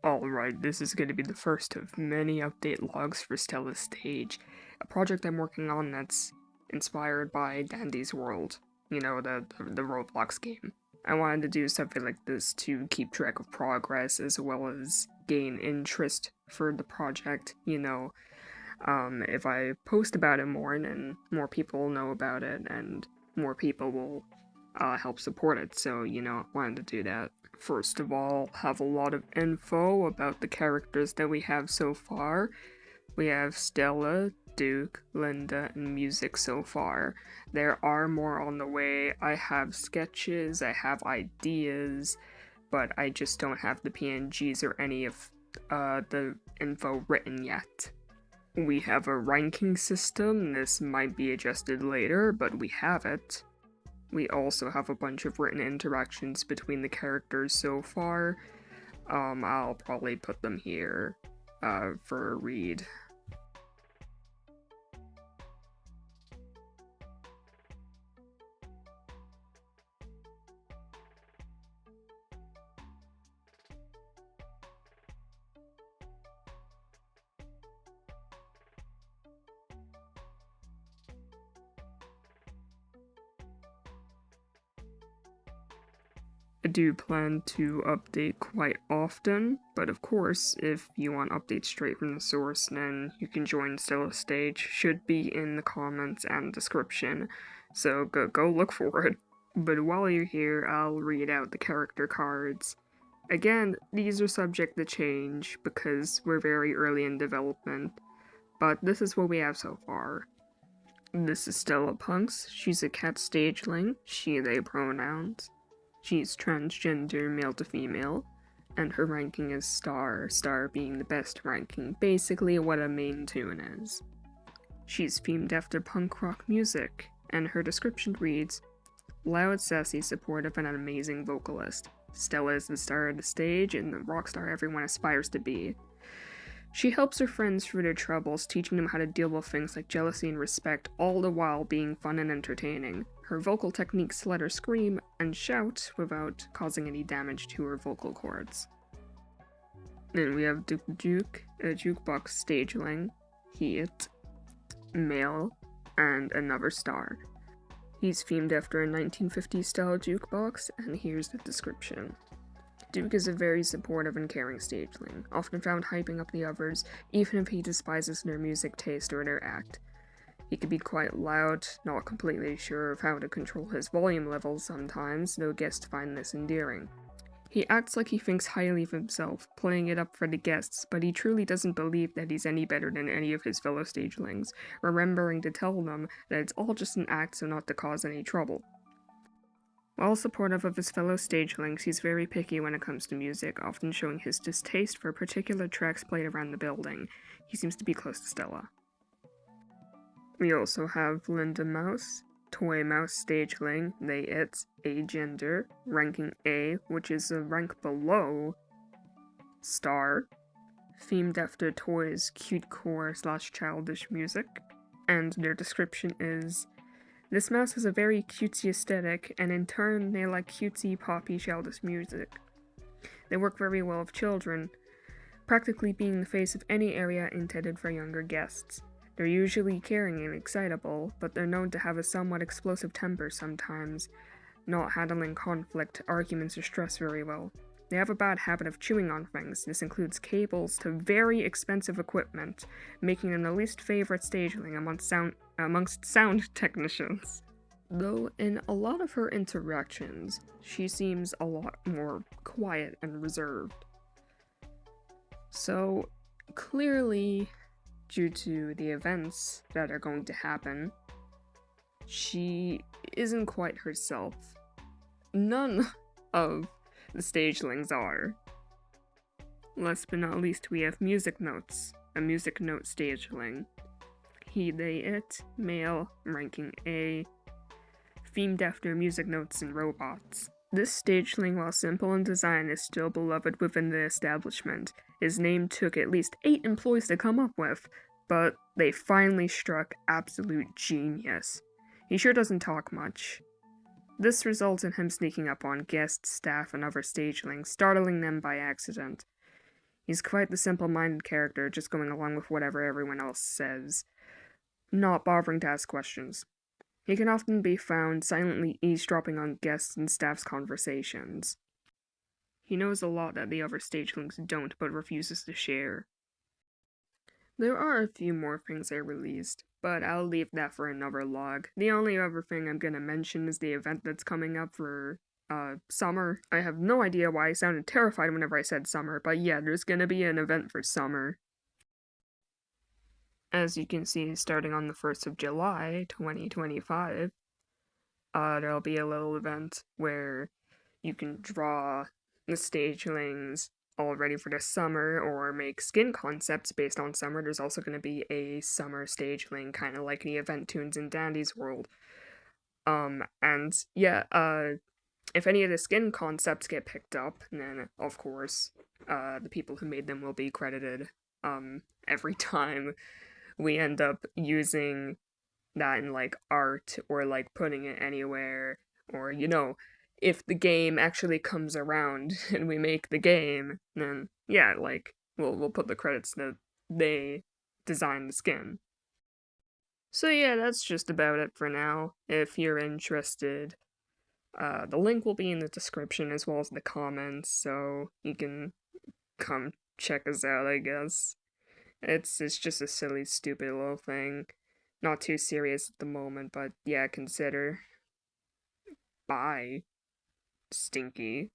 Alright, this is going to be the first of many update logs for Stella Stage, a project I'm working on that's inspired by Dandy's World, the Roblox game. I wanted to do something like this to keep track of progress as well as gain interest for the project, if I post about it more, then more people will know about it and more people will help support it, so, I wanted to do that. First of all, have a lot of info about the characters that we have so far. We have Stella, Duke, Linda, and music so far. There are more on the way. I have sketches, I have ideas, but I just don't have the PNGs or any of the info written yet. We have a ranking system. This might be adjusted later, but we have it. We also have a bunch of written interactions between the characters so far. I'll probably put them here for a read. I do plan to update quite often, but of course, if you want updates straight from the source, then you can join Stella Stage. Should be in the comments and description, so go look for it. But while you're here, I'll read out the character cards. Again, these are subject to change because we're very early in development, but this is what we have so far. This is Stella Punks. She's a cat stageling, she/they pronouns. She's transgender, male to female, and her ranking is star, star being the best ranking, basically what a main tune is. She's themed after punk rock music, and her description reads, loud, sassy, supportive, and an amazing vocalist. Stella is the star of the stage and the rock star everyone aspires to be. She helps her friends through their troubles, teaching them how to deal with things like jealousy and respect, all the while being fun and entertaining. Her vocal techniques let her scream and shout without causing any damage to her vocal cords. Then we have Duke, a jukebox stageling, Heat, male, and another star. He's themed after a 1950s style jukebox, and here's the description. Duke is a very supportive and caring stageling, often found hyping up the others, even if he despises their music taste or their act. He can be quite loud, not completely sure of how to control his volume levels sometimes, though guests find this endearing. He acts like he thinks highly of himself, playing it up for the guests, but he truly doesn't believe that he's any better than any of his fellow stagelings, remembering to tell them that it's all just an act so not to cause any trouble. While supportive of his fellow stagelings, he's very picky when it comes to music, often showing his distaste for particular tracks played around the building. He seems to be close to Stella. We also have Linda Mouse, Toy Mouse Stageling, they/it, agender, ranking A, which is a rank below star, themed after Toy's cute core / childish music, and their description is, this mouse has a very cutesy aesthetic, and in turn they like cutesy, poppy, childish music. They work very well with children, practically being the face of any area intended for younger guests. They're usually caring and excitable, but they're known to have a somewhat explosive temper sometimes, not handling conflict, arguments, or stress very well. They have a bad habit of chewing on things. This includes cables to very expensive equipment, making them the least favorite stageling amongst sound technicians. Though in a lot of her interactions, she seems a lot more quiet and reserved. So, clearly, due to the events that are going to happen, she isn't quite herself. None of the stagelings are. Last but not least, we have Music Notes, a music note stageling. He/they/it, male, ranking A, themed after music notes and robots. This stageling, while simple in design, is still beloved within the establishment. His name took at least 8 employees to come up with, but they finally struck absolute genius. He sure doesn't talk much. This results in him sneaking up on guests, staff, and other stagelings, startling them by accident. He's quite the simple-minded character, just going along with whatever everyone else says, not bothering to ask questions. He can often be found silently eavesdropping on guests and staff's conversations. He knows a lot that the other stagelings don't, but refuses to share. There are a few more things I released, but I'll leave that for another log. The only other thing I'm gonna mention is the event that's coming up for summer. I have no idea why I sounded terrified whenever I said summer, but yeah, there's gonna be an event for summer. As you can see, starting on the 1st of July, 2025, there'll be a little event where you can draw the stagelings all ready for the summer or make skin concepts based on summer. There's also going to be a summer stageling, kind of like the event Tunes and Dandy's world. And yeah, if any of the skin concepts get picked up, then of course, the people who made them will be credited. Every time we end up using that in like art or like putting it anywhere, or if the game actually comes around and we make the game, then yeah, like we'll put the credits that they designed the skin. So yeah, that's just about it for now. If you're interested, the link will be in the description as well as the comments, so you can come check us out, I guess. It's just a silly, stupid little thing. Not too serious at the moment, but yeah, consider. Bye, Stinky.